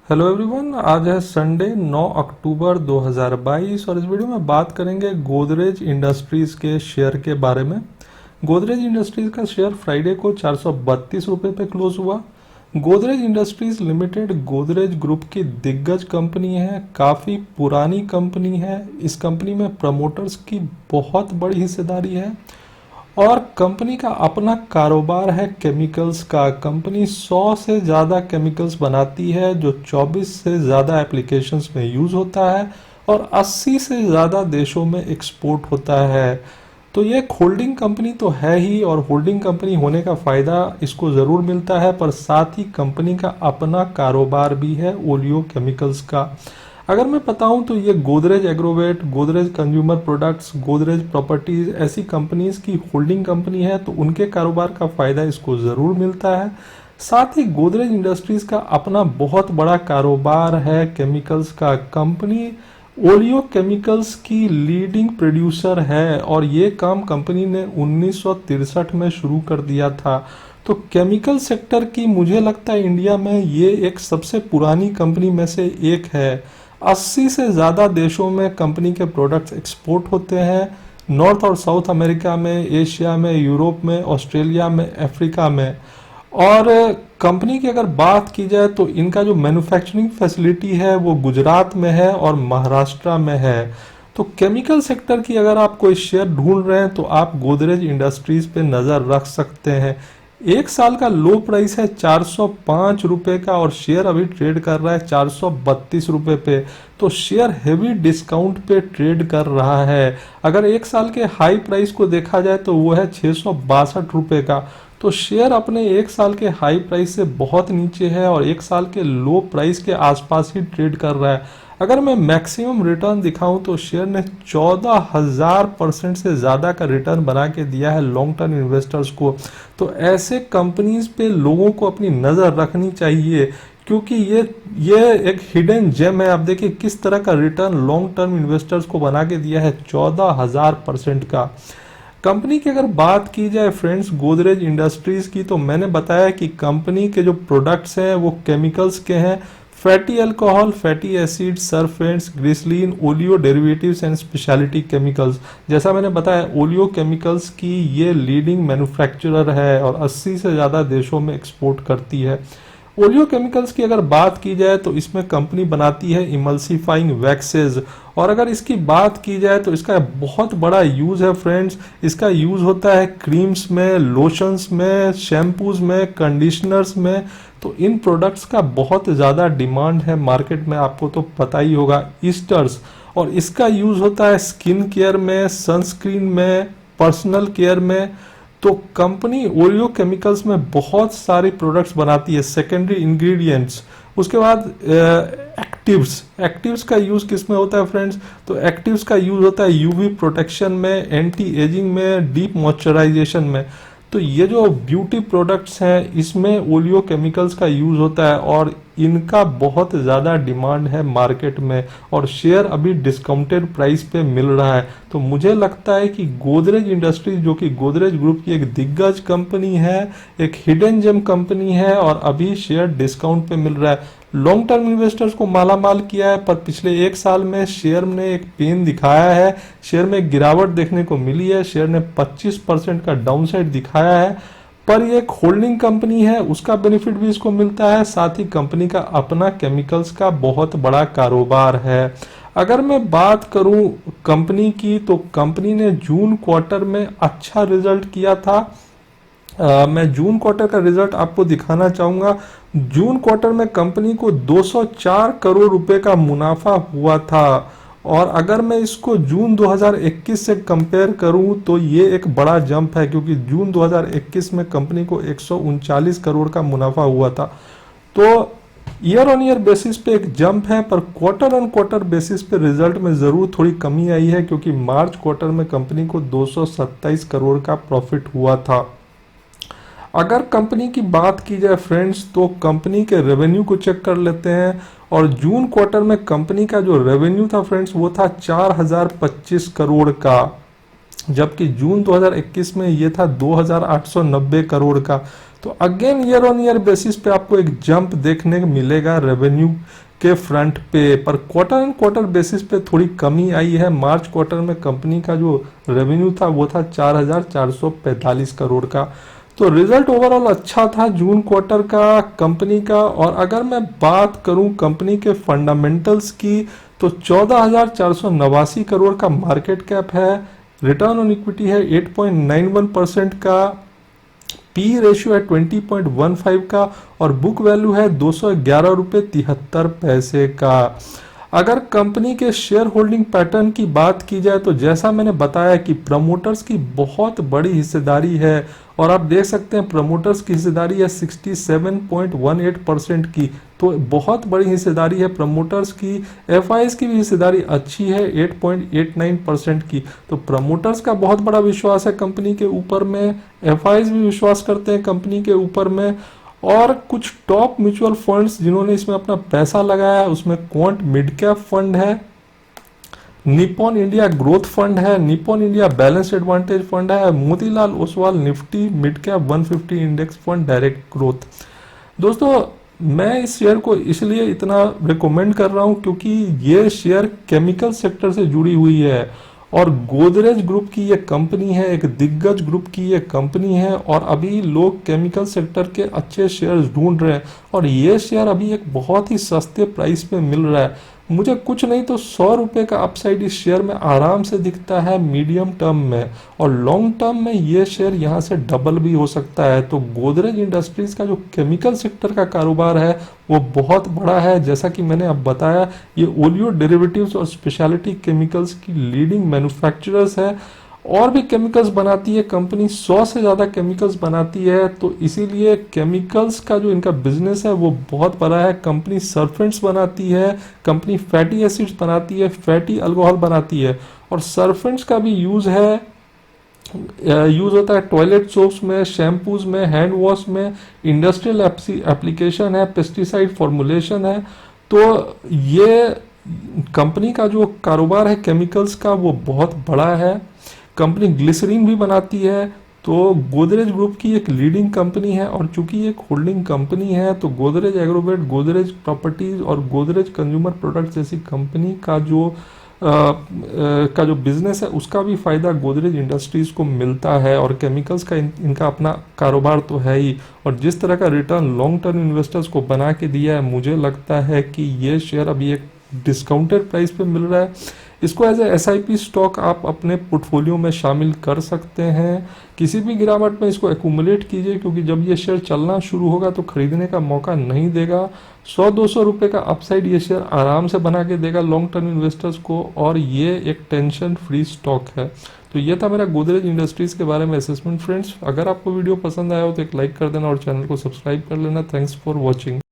Hello everyone, आज है Sunday 9 अक्टूबर 2022 और इस वीडियो में बात करेंगे गोदरेज इंडस्ट्रीज़ के शेयर के बारे में। गोदरेज इंडस्ट्रीज़ का शेयर फ्राइडे को 432 रुपये पे क्लोज हुआ। Godrej industries limited Godrej group की दिग्गज कंपनी है, काफ़ी पुरानी कंपनी है। इस कंपनी में प्रमोटर्स की बहुत बड़ी हिस्सेदारी है और कंपनी का अपना कारोबार है केमिकल्स का। कंपनी 100 से ज़्यादा केमिकल्स बनाती है जो 24 से ज़्यादा एप्लीकेशंस में यूज़ होता है और 80 से ज़्यादा देशों में एक्सपोर्ट होता है। तो ये एक होल्डिंग कंपनी तो है ही, और होल्डिंग कंपनी होने का फ़ायदा इसको ज़रूर मिलता है, पर साथ ही कंपनी का अपना कारोबार भी है ओलियो केमिकल्स का। अगर मैं बताऊं तो ये Godrej Agrovet, Godrej consumer products, Godrej properties ऐसी कंपनीज की होल्डिंग कंपनी है, तो उनके कारोबार का फायदा इसको ज़रूर मिलता है। साथ ही गोदरेज इंडस्ट्रीज का अपना बहुत बड़ा कारोबार है केमिकल्स का। कंपनी ओलियो केमिकल्स की लीडिंग प्रोड्यूसर है और ये काम कंपनी ने 1963 में शुरू कर दिया था। तो केमिकल सेक्टर की मुझे लगता है इंडिया में ये एक सबसे पुरानी कंपनी में से एक है। 80 से ज़्यादा देशों में कंपनी के प्रोडक्ट्स एक्सपोर्ट होते हैं, नॉर्थ और साउथ अमेरिका में, एशिया में, यूरोप में, ऑस्ट्रेलिया में, अफ्रीका में। और कंपनी की अगर बात की जाए तो इनका जो मैन्युफैक्चरिंग फैसिलिटी है वो गुजरात में है और महाराष्ट्र में है। तो केमिकल सेक्टर की अगर आप कोई शेयर ढूंढ रहे हैं तो आप गोदरेज इंडस्ट्रीज पे नज़र रख सकते हैं। एक साल का लो प्राइस है 405 रुपये का और शेयर अभी ट्रेड कर रहा है 432 रुपये पे। तो शेयर हेवी डिस्काउंट पे ट्रेड कर रहा है। अगर एक साल के हाई प्राइस को देखा जाए तो वो है 662 रुपये का। तो शेयर अपने एक साल के हाई प्राइस से बहुत नीचे है और एक साल के लो प्राइस के आसपास ही ट्रेड कर रहा है। अगर मैं मैक्सिमम रिटर्न दिखाऊं तो शेयर ने 14,000% से ज़्यादा का रिटर्न बना के दिया है लॉन्ग टर्म इन्वेस्टर्स को। तो ऐसे कंपनीज पे लोगों को अपनी नज़र रखनी चाहिए, क्योंकि ये एक हिडन जेम है। आप देखिए किस तरह का रिटर्न लॉन्ग टर्म इन्वेस्टर्स को बना के दिया है, 14,000% का। कंपनी की अगर बात की जाए फ्रेंड्स गोदरेज इंडस्ट्रीज की, तो मैंने बताया कि कंपनी के जो प्रोडक्ट्स हैं वो केमिकल्स के हैं। Fatty alcohol, fatty acid, surfactants, glycerine, oleo derivatives and speciality chemicals. जैसा मैंने बताया ओलियो केमिकल्स की ये लीडिंग मैन्युफैक्चरर है और 80 से ज़्यादा देशों में एक्सपोर्ट करती है। ओलियो केमिकल्स की अगर बात की जाए तो इसमें कंपनी बनाती है इमल्सिफाइंग वैक्सेज। और अगर इसकी बात की जाए तो इसका बहुत बड़ा यूज़ है फ्रेंड्स। इसका यूज़ होता है क्रीम्स में, लोशंस में, शैम्पूज में, कंडीशनर्स में। तो इन प्रोडक्ट्स का बहुत ज़्यादा डिमांड है मार्केट में, आपको तो पता ही होगा। ईस्टर्स, और इसका यूज़ होता है स्किन केयर में, सनस्क्रीन में, पर्सनल केयर में। तो कंपनी ओरियो केमिकल्स में बहुत सारे प्रोडक्ट्स बनाती है, सेकेंडरी इंग्रेडिएंट्स। उसके बाद एक्टिव्स, एक्टिव्स का यूज़ किस में होता है फ्रेंड्स? तो एक्टिव्स का यूज़ होता है यूवी प्रोटेक्शन में, एंटी एजिंग में, डीप मॉइस्चराइजेशन में। तो ये जो ब्यूटी प्रोडक्ट्स हैं इसमें ओलियो केमिकल्स का यूज़ होता है और इनका बहुत ज़्यादा डिमांड है मार्केट में और शेयर अभी डिस्काउंटेड प्राइस पे मिल रहा है। तो मुझे लगता है कि गोदरेज इंडस्ट्रीज, जो कि गोदरेज ग्रुप की एक दिग्गज कंपनी है, एक हिडन जेम कंपनी है और अभी शेयर डिस्काउंट पे मिल रहा है। लॉन्ग टर्म इन्वेस्टर्स को माला माल किया है, पर पिछले एक साल में शेयर ने एक पेन दिखाया है, शेयर में गिरावट देखने को मिली है। शेयर ने 25% का डाउनसाइड दिखाया है, पर ये एक होल्डिंग कंपनी है, उसका बेनिफिट भी इसको मिलता है। साथ ही कंपनी का अपना केमिकल्स का बहुत बड़ा कारोबार है। अगर मैं बात करूं कंपनी की, तो कंपनी ने जून क्वार्टर में अच्छा रिजल्ट किया था। मैं जून क्वार्टर का रिजल्ट आपको दिखाना चाहूँगा। जून क्वार्टर में कंपनी को 204 करोड़ रुपए का मुनाफा हुआ था और अगर मैं इसको जून 2021 से कंपेयर करूं तो ये एक बड़ा जंप है, क्योंकि जून 2021 में कंपनी को 139 करोड़ का मुनाफा हुआ था। तो ईयर ऑन ईयर बेसिस पे एक जंप है, पर क्वार्टर ऑन क्वार्टर बेसिस पे रिजल्ट में ज़रूर थोड़ी कमी आई है, क्योंकि मार्च क्वार्टर में कंपनी को 227 करोड़ का प्रॉफिट हुआ था। अगर कंपनी की बात की जाए फ्रेंड्स तो कंपनी के रेवेन्यू को चेक कर लेते हैं और जून क्वार्टर में कंपनी का जो रेवेन्यू था फ्रेंड्स वो था 4025 करोड़ का, जबकि जून 2021 में ये था 2890 करोड़ का। तो again year on year basis पे आपको एक जंप देखने को मिलेगा रेवेन्यू के फ्रंट पे, पर क्वार्टर एंड क्वार्टर बेसिस पे थोड़ी कमी आई है। मार्च क्वार्टर में कंपनी का जो रेवेन्यू था वो था 4,445 करोड़ का। तो रिजल्ट ओवरऑल अच्छा था जून क्वार्टर का कंपनी का। और अगर मैं बात करूं कंपनी के फंडामेंटल्स की, तो 14,489 करोड़ का मार्केट कैप है, रिटर्न ऑन इक्विटी है 8.91% का, पी रेशियो है 20.15 का, और बुक वैल्यू है 211 रुपये 73 पैसे का। अगर कंपनी के शेयर होल्डिंग पैटर्न की बात की जाए तो जैसा मैंने बताया कि प्रमोटर्स की बहुत बड़ी हिस्सेदारी है, और आप देख सकते हैं प्रमोटर्स की हिस्सेदारी है 67.18% की, तो बहुत बड़ी हिस्सेदारी है प्रमोटर्स की। एफआईएस की भी हिस्सेदारी अच्छी है 8.89% की। तो प्रमोटर्स का बहुत बड़ा विश्वास है कंपनी के ऊपर में, एफआईएस भी विश्वास करते हैं कंपनी के ऊपर में। और कुछ टॉप म्यूचुअल फंड्स जिन्होंने इसमें अपना पैसा लगाया है उसमें क्वांट मिड कैप फंड है, निप्पॉन इंडिया ग्रोथ फंड है, Nippon India balance advantage fund है, Motilal Oswal Nifty mid cap 150 index fund direct growth. दोस्तों मैं इस शेयर को इसलिए इतना रिकमेंड कर रहा हूं क्योंकि ये शेयर केमिकल सेक्टर से जुड़ी हुई है, और गोदरेज ग्रुप की ये कंपनी है, एक दिग्गज ग्रुप की ये कंपनी है, और अभी लोग केमिकल सेक्टर के अच्छे शेयर्स ढूंढ रहे हैं, और ये शेयर अभी एक बहुत ही सस्ते प्राइस पे मिल रहा है। मुझे कुछ नहीं तो 100 रुपये का अपसाइड इस शेयर में आराम से दिखता है मीडियम टर्म में, और लॉन्ग टर्म में ये शेयर यहाँ से डबल भी हो सकता है। तो गोदरेज इंडस्ट्रीज का जो केमिकल सेक्टर का कारोबार है वो बहुत बड़ा है। जैसा कि मैंने अब बताया, ये ओलियो डेरिवेटिव्स और स्पेशलिटी केमिकल्स की लीडिंग मैन्युफैक्चरर्स है, और भी केमिकल्स बनाती है कंपनी, 100 से ज़्यादा केमिकल्स बनाती है। तो इसीलिए केमिकल्स का जो इनका बिजनेस है वो बहुत बड़ा है। कंपनी सरफेंट्स बनाती है, कंपनी फैटी एसिड्स बनाती है, फैटी अल्कोहल बनाती है, और सरफेंट्स का भी यूज़ होता है टॉयलेट सोप्स में, शैम्पूज में, हैंड वॉश में, इंडस्ट्रियल एप्लीकेशन है, पेस्टिसाइड फॉर्मुलेशन है। तो ये कंपनी का जो कारोबार है केमिकल्स का वो बहुत बड़ा है। कंपनी ग्लिसरीन भी बनाती है। तो गोदरेज ग्रुप की एक लीडिंग कंपनी है, और चूंकि एक होल्डिंग कंपनी है तो गोदरेज एग्रोवेट, गोदरेज प्रॉपर्टीज और गोदरेज कंज्यूमर प्रोडक्ट्स जैसी कंपनी का जो बिजनेस है उसका भी फायदा गोदरेज इंडस्ट्रीज को मिलता है, और केमिकल्स का इनका अपना कारोबार तो है ही। और जिस तरह का रिटर्न लॉन्ग टर्म इन्वेस्टर्स को बना के दिया है, मुझे लगता है कि ये शेयर अभी एक डिस्काउंटेड प्राइस पे मिल रहा है। इसको एज ए एसआईपी स्टॉक आप अपने पोर्टफोलियो में शामिल कर सकते हैं। किसी भी गिरावट में इसको एक्यूमुलेट कीजिए, क्योंकि जब ये शेयर चलना शुरू होगा तो खरीदने का मौका नहीं देगा। 100-200 रुपये का अपसाइड ये शेयर आराम से बना के देगा लॉन्ग टर्म इन्वेस्टर्स को, और ये एक टेंशन फ्री स्टॉक है। तो ये था मेरा गोदरेज इंडस्ट्रीज के बारे में असेसमेंट फ्रेंड्स। अगर आपको वीडियो पसंद आया हो तो एक लाइक कर देना और चैनल को सब्सक्राइब कर लेना। Thanks for watching.